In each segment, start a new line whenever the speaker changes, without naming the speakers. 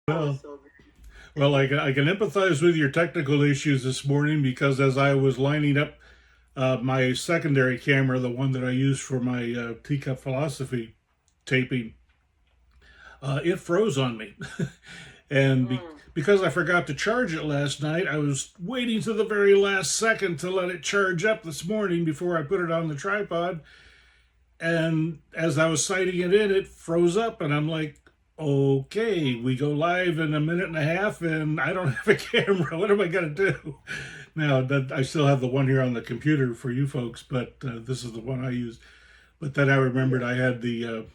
Well,
So
I can empathize with your technical issues this morning because as I was lining up my secondary camera, the one that I use for my teacup philosophy taping, it froze on me. and
mm,
because I forgot to charge it last night, I was waiting to the very last second to let it charge up this morning before I put it on the tripod. And as I was sighting it in, it froze up, and I'm like, okay, we go live in a minute and a half, and I don't have a camera. What am I going to do? Now, that I still have the one here on the computer for you folks, but this is the one I use. But then I remembered
yeah.
I had the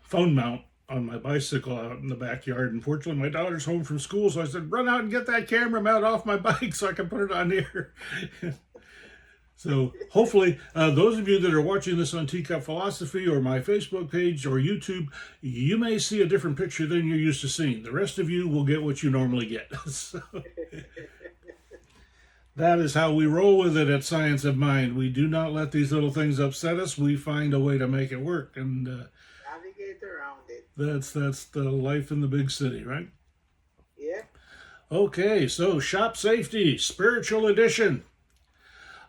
phone mount on my bicycle out in the backyard. Unfortunately, my daughter's home from school, so I said, run out and get that camera mount off my bike so I can put it on here. So hopefully, those of you that are watching this on Teacup Philosophy or my Facebook page or YouTube, you may see a different picture than you're used to seeing. The rest of you will get what you normally get. So that is how we roll with it at Science of Mind. We do not let these little things upset us. We find a way to make it work, and
Navigate around it.
that's the life in the big city, right?
Yeah.
Okay, so shop safety, spiritual edition.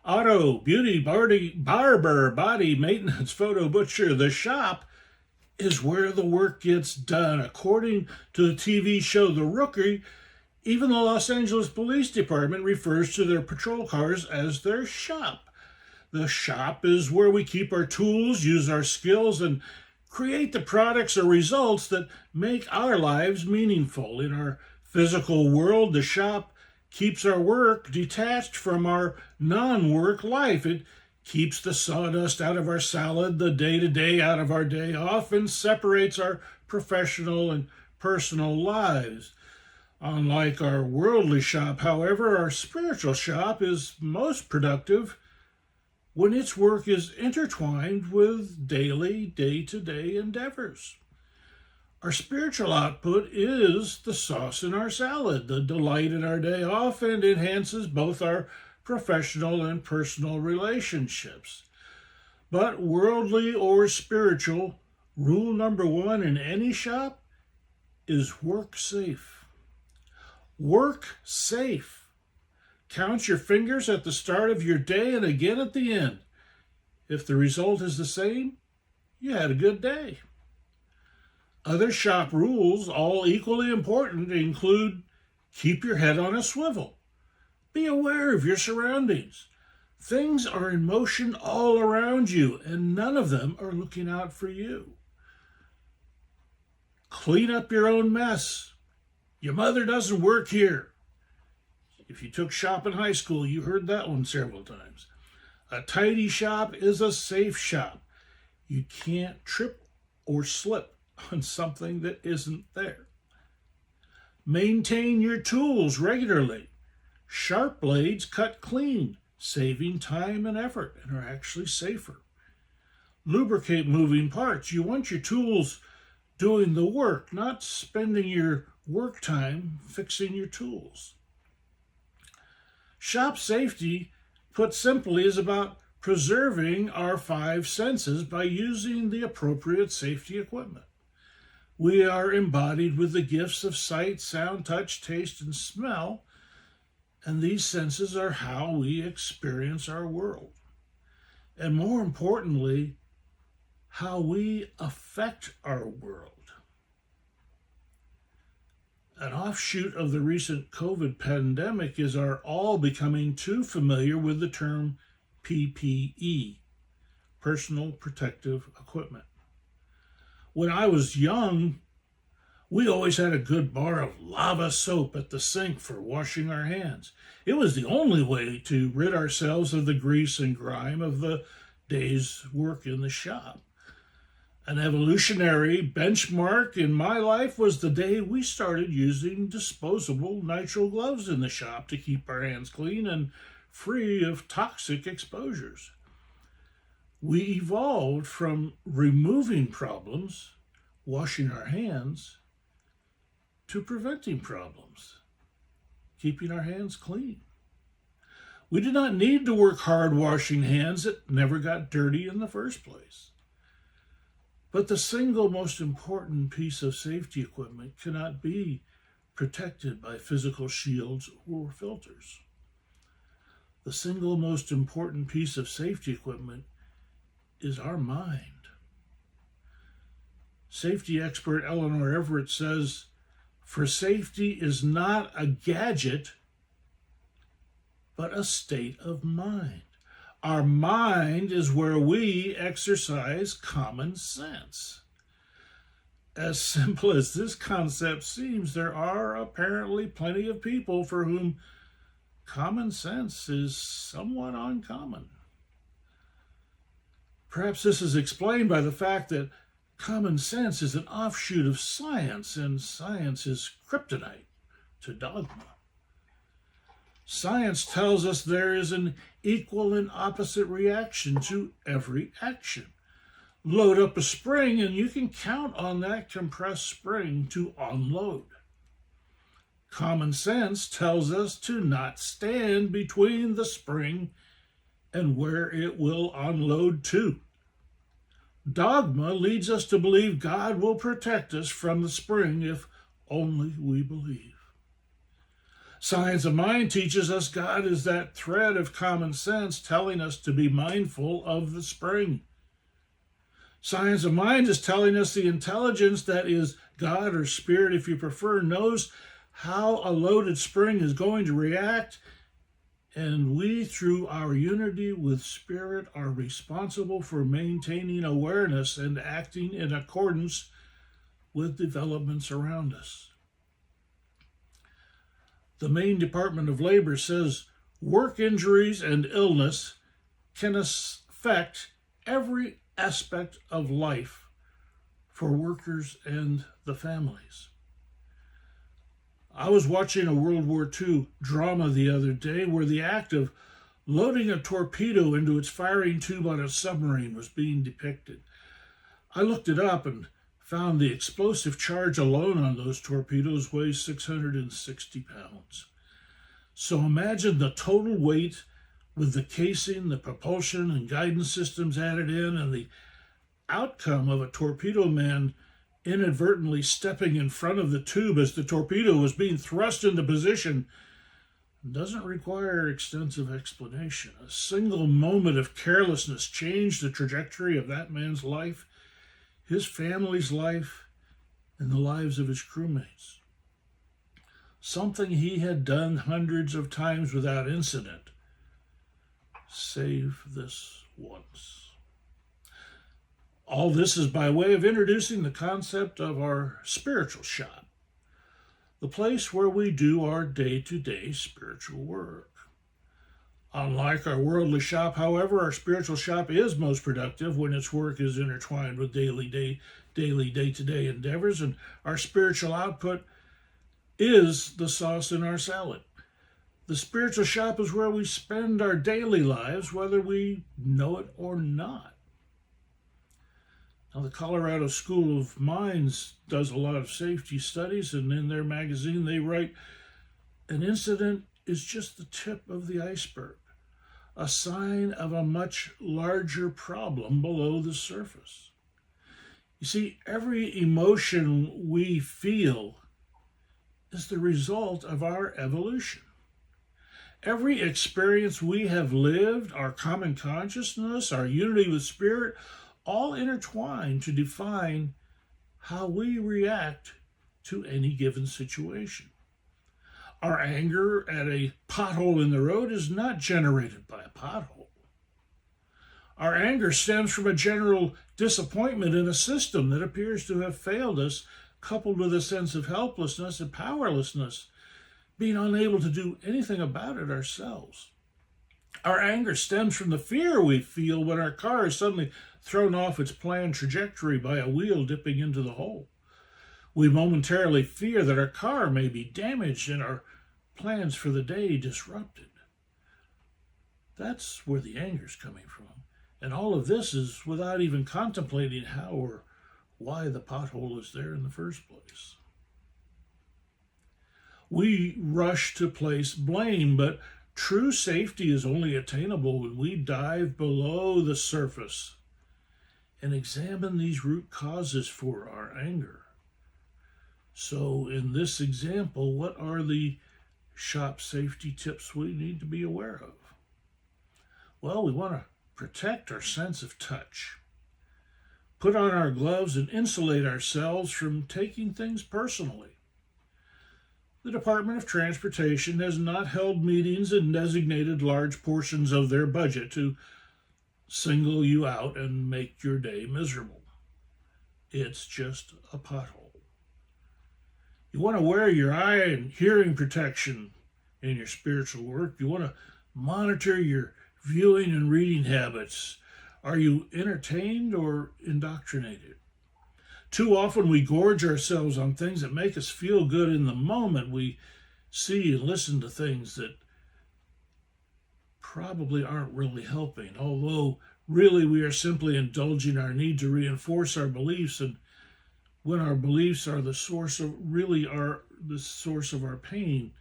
Auto, beauty, barber, body, maintenance, photo, butcher. The shop is where the work gets done. According to the TV show The Rookie, even the Los Angeles Police Department refers to their patrol cars as their shop. The shop is where we keep our tools, use our skills, and create the products or results that make our lives meaningful. In our physical world, the shop keeps our work detached from our non work life. It keeps the sawdust out of our salad, the day to day out of our day off, and separates our professional and personal lives. Unlike our worldly shop, however, our spiritual shop is most productive when its work is intertwined with daily, day to day endeavors. Our spiritual output is the sauce in our salad, the delight in our day off, and enhances both our professional and personal relationships. But worldly or spiritual, rule number one in any shop is work safe. Work safe. Count your fingers at the start of your day and again at the end. If the result is the same, you had a good day. Other shop rules, all equally important, include keep your head on a swivel. Be aware of your surroundings. Things are in motion all around you, and none of them are looking out for you. Clean up your own mess. Your mother doesn't work here. If you took shop in high school, you heard that one several times. A tidy shop is a safe shop. You can't trip or slip on something that isn't there. Maintain your tools regularly. Sharp blades cut clean, saving time and effort, and are actually safer. Lubricate moving parts. You want your tools doing the work, not spending your work time fixing your tools. Shop safety, put simply, is about preserving our five senses by using the appropriate safety equipment. We are embodied with the gifts of sight, sound, touch, taste, and smell, and these senses are how we experience our world. And more importantly, how we affect our world. An offshoot of the recent COVID pandemic is our all becoming too familiar with the term PPE, personal protective equipment. When I was young, we always had a good bar of lava soap at the sink for washing our hands. It was the only way to rid ourselves of the grease and grime of the day's work in the shop. An evolutionary benchmark in my life was the day we started using disposable nitrile gloves in the shop to keep our hands clean and free of toxic exposures. We evolved from removing problems, washing our hands, to preventing problems, keeping our hands clean. We did not need to work hard washing hands that never got dirty in the first place. But the single most important piece of safety equipment cannot be protected by physical shields or filters. The single most important piece of safety equipment is our mind. Safety expert Eleanor Everett says, "For safety is not a gadget, but a state of mind. Our mind is where we exercise common sense." As simple as this concept seems, there are apparently plenty of people for whom common sense is somewhat uncommon. Perhaps this is explained by the fact that common sense is an offshoot of science, and science is kryptonite to dogma. Science tells us there is an equal and opposite reaction to every action. Load up a spring and you can count on that compressed spring to unload. Common sense tells us to not stand between the spring and where it will unload to. Dogma leads us to believe God will protect us from the spring if only we believe. Science of mind teaches us God is that thread of common sense telling us to be mindful of the spring. Science of mind is telling us the intelligence that is God or spirit, if you prefer, knows how a loaded spring is going to react, and we, through our unity with spirit, are responsible for maintaining awareness and acting in accordance with developments around us. The Maine Department of Labor says work injuries and illness can affect every aspect of life for workers and the families. I was watching a World War II drama the other day where the act of loading a torpedo into its firing tube on a submarine was being depicted. I looked it up and found the explosive charge alone on those torpedoes weighs 660 pounds. So imagine the total weight with the casing, the propulsion, and guidance systems added in, and the outcome of a torpedo man inadvertently stepping in front of the tube as the torpedo was being thrust into position doesn't require extensive explanation. A single moment of carelessness changed the trajectory of that man's life, his family's life, and the lives of his crewmates. Something he had done hundreds of times without incident, save this once. All this is by way of introducing the concept of our spiritual shop, the place where we do our day-to-day spiritual work. Unlike our worldly shop, however, our spiritual shop is most productive when its work is intertwined with daily day-to-day endeavors, and our spiritual output is the sauce in our salad. The spiritual shop is where we spend our daily lives, whether we know it or not. Now, the Colorado School of Mines does a lot of safety studies, and in their magazine they write, an incident is just the tip of the iceberg, a sign of a much larger problem below the surface. You see, every emotion we feel is the result of our evolution. Every experience we have lived, our common consciousness, our unity with spirit, all intertwine to define how we react to any given situation. Our anger at a pothole in the road is not generated by a pothole. Our anger stems from a general disappointment in a system that appears to have failed us, coupled with a sense of helplessness and powerlessness, being unable to do anything about it ourselves. Our anger stems from the fear we feel when our car is suddenly thrown off its planned trajectory by a wheel dipping into the hole. We momentarily fear that our car may be damaged and our plans for the day disrupted. That's where the anger is coming from. And all of this is without even contemplating how or why the pothole is there in the first place. We rush to place blame, but true safety is only attainable when we dive below the surface and examine these root causes for our anger. So in this example, what are the shop safety tips we need to be aware of? Well, we want to protect our sense of touch. Put on our gloves and insulate ourselves from taking things personally. The Department of Transportation has not held meetings and designated large portions of their budget to single you out and make your day miserable. It's just a pothole. You want to wear your eye and hearing protection in your spiritual work. You want to monitor your viewing and reading habits. Are you entertained or indoctrinated? Too often we gorge ourselves on things that make us feel good in the moment. We see and listen to things that probably aren't really helping, although really we are simply indulging our need to reinforce our beliefs, and when our beliefs are the source of our pain,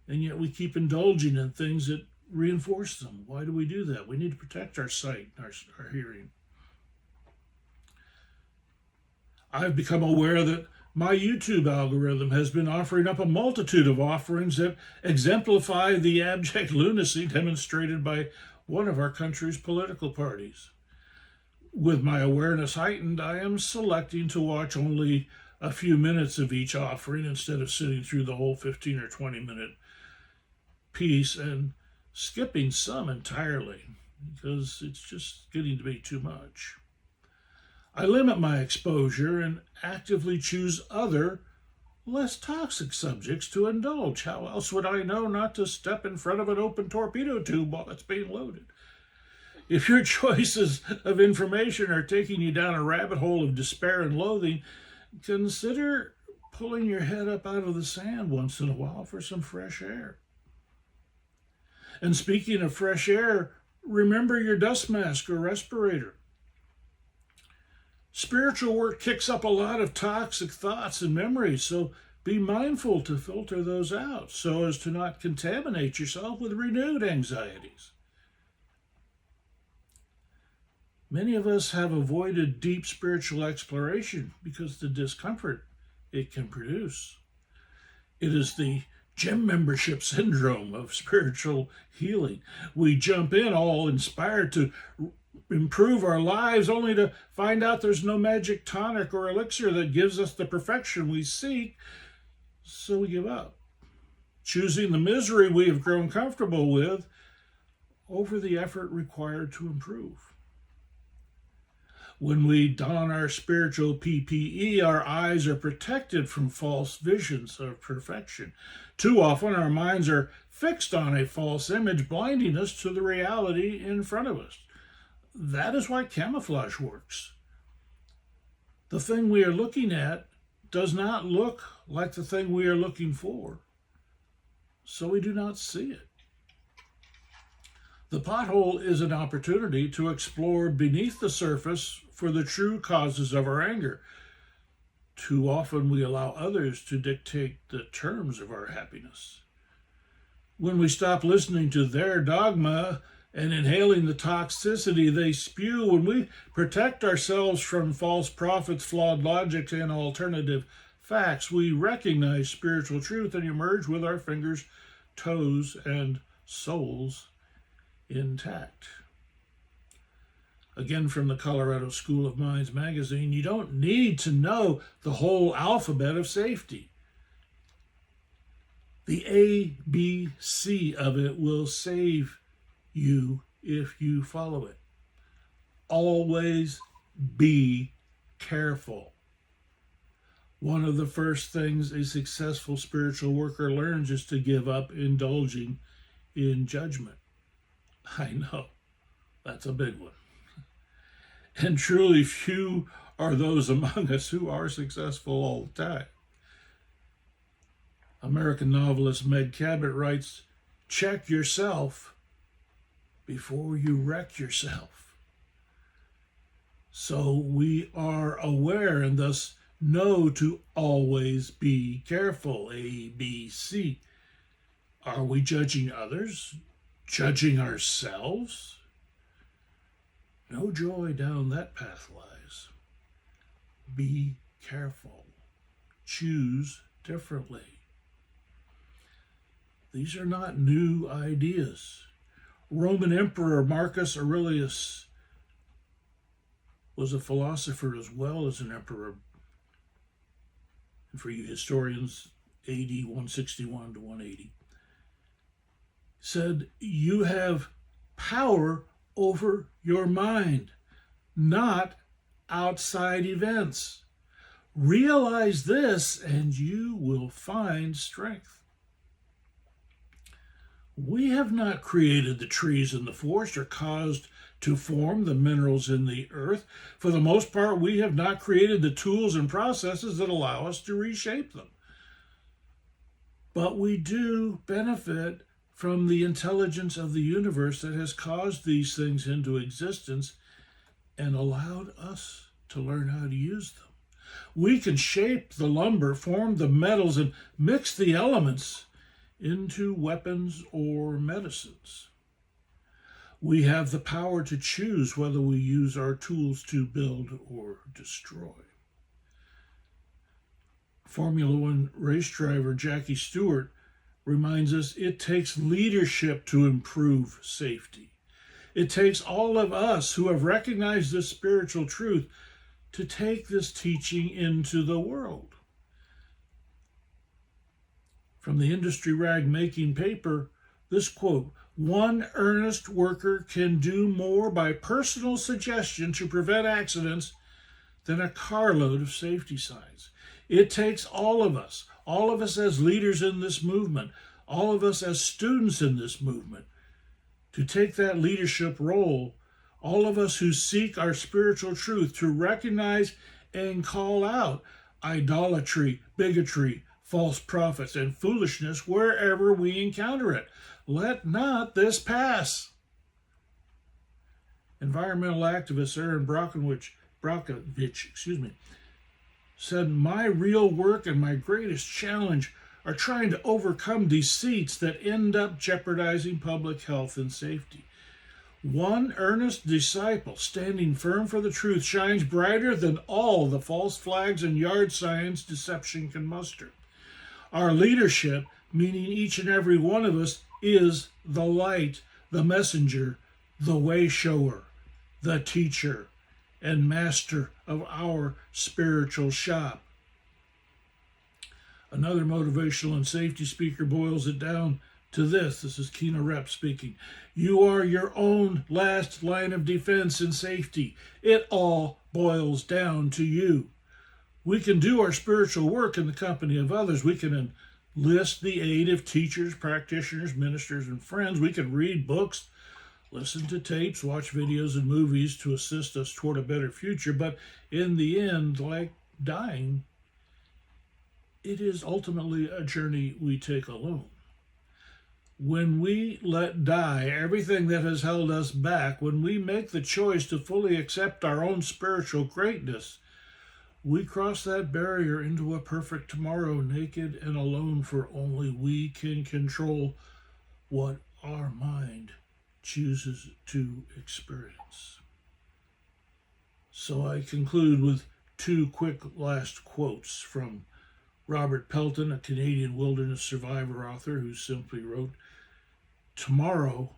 and yet we keep indulging in things that reinforce them. Why do we do that? We need to protect our sight, our hearing. I've become aware that my YouTube algorithm has been offering up a multitude of offerings that exemplify the abject lunacy demonstrated by one of our country's political parties. With my awareness heightened, I am selecting to watch only a few minutes of each offering instead of sitting through the whole 15 or 20-minute piece, and skipping some entirely because it's just getting to be too much. I limit my exposure and actively choose other, less toxic subjects to indulge. How else would I know not to step in front of an open torpedo tube while it's being loaded? If your choices of information are taking you down a rabbit hole of despair and loathing, consider pulling your head up out of the sand once in a while for some fresh air. And speaking of fresh air, remember your dust mask or respirator. Spiritual work kicks up a lot of toxic thoughts and memories, so be mindful to filter those out so as to not contaminate yourself with renewed anxieties. Many of us have avoided deep spiritual exploration because of the discomfort it can produce. It is the gym membership syndrome of spiritual healing. We jump in all inspired to improve our lives only to find out there's no magic tonic or elixir that gives us the perfection we seek, so we give up, choosing the misery we have grown comfortable with over the effort required to improve. When we don our spiritual PPE, our eyes are protected from false visions of perfection. Too often our minds are fixed on a false image, blinding us to the reality in front of us. That is why camouflage works. The thing we are looking at does not look like the thing we are looking for, so we do not see it. The pothole is an opportunity to explore beneath the surface for the true causes of our anger. Too often we allow others to dictate the terms of our happiness. When we stop listening to their dogma and inhaling the toxicity they spew, when we protect ourselves from false prophets, flawed logic, and alternative facts, we recognize spiritual truth and emerge with our fingers, toes, and souls intact. Again, from the Colorado School of Mines magazine, you don't need to know the whole alphabet of safety. The ABC of it will save you if you follow it. Always be careful. One of the first things a successful spiritual worker learns is to give up indulging in judgment. I know, that's a big one. And truly few are those among us who are successful all the time. American novelist Meg Cabot writes, "Check yourself before you wreck yourself." So we are aware and thus know to always be careful. ABC. Are we judging others? Judging ourselves? No joy down that path lies. Be careful. Choose differently. These are not new ideas. Roman Emperor Marcus Aurelius was a philosopher as well as an emperor. And for you historians, AD 161 to 180, said, "You have power over your mind, not outside events. Realize this and you will find strength." We have not created the trees in the forest or caused to form the minerals in the earth. For the most part, we have not created the tools and processes that allow us to reshape them. But we do benefit from the intelligence of the universe that has caused these things into existence and allowed us to learn how to use them. We can shape the lumber, form the metals, and mix the elements into weapons or medicines. We have the power to choose whether we use our tools to build or destroy. Formula One race driver Jackie Stewart reminds us it takes leadership to improve safety. It takes all of us who have recognized this spiritual truth to take this teaching into the world. From the industry rag making paper, this quote: "One earnest worker can do more by personal suggestion to prevent accidents than a carload of safety signs." It takes all of us as leaders in this movement, all of us as students in this movement, to take that leadership role, all of us who seek our spiritual truth, to recognize and call out idolatry, bigotry, false prophets, and foolishness wherever we encounter it. Let not this pass. Environmental activist Aaron Brockovich, said, "My real work and my greatest challenge are trying to overcome deceits that end up jeopardizing public health and safety. One earnest disciple standing firm for the truth shines brighter than all the false flags and yard signs deception can muster. Our leadership, meaning each and every one of us, is the light, the messenger, the way shower, the teacher, and master of our spiritual shop." Another motivational and safety speaker boils it down to this. This is Kina Rep speaking. "You are your own last line of defense and safety. It all boils down to you. We can do our spiritual work in the company of others. We can enlist the aid of teachers, practitioners, ministers, and friends. We can read books, listen to tapes, watch videos and movies to assist us toward a better future. But in the end, like dying, it is ultimately a journey we take alone. When we let die everything that has held us back, when we make the choice to fully accept our own spiritual greatness, we cross that barrier into a perfect tomorrow, naked and alone, for only we can control what our mind chooses to experience." So I conclude with two quick last quotes from Robert Pelton, a Canadian wilderness survivor author, who simply wrote, "Tomorrow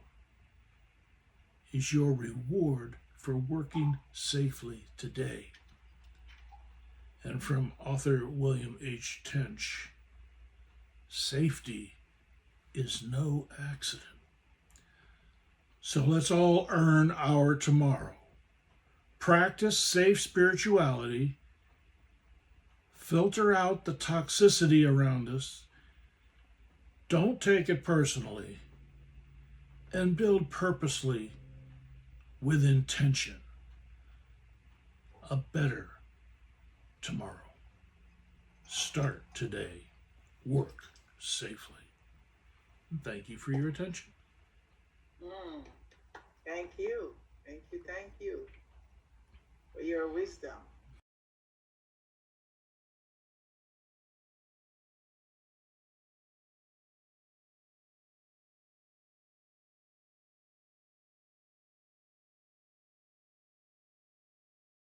is your reward for working safely today." And from author William H. Tench, "Safety is no accident." So let's all earn our tomorrow. Practice safe spirituality, filter out the toxicity around us, don't take it personally, and build purposely with intention a better tomorrow. Start today. Work safely. Thank you for your attention.
Thank you. Thank you. Thank you for your wisdom.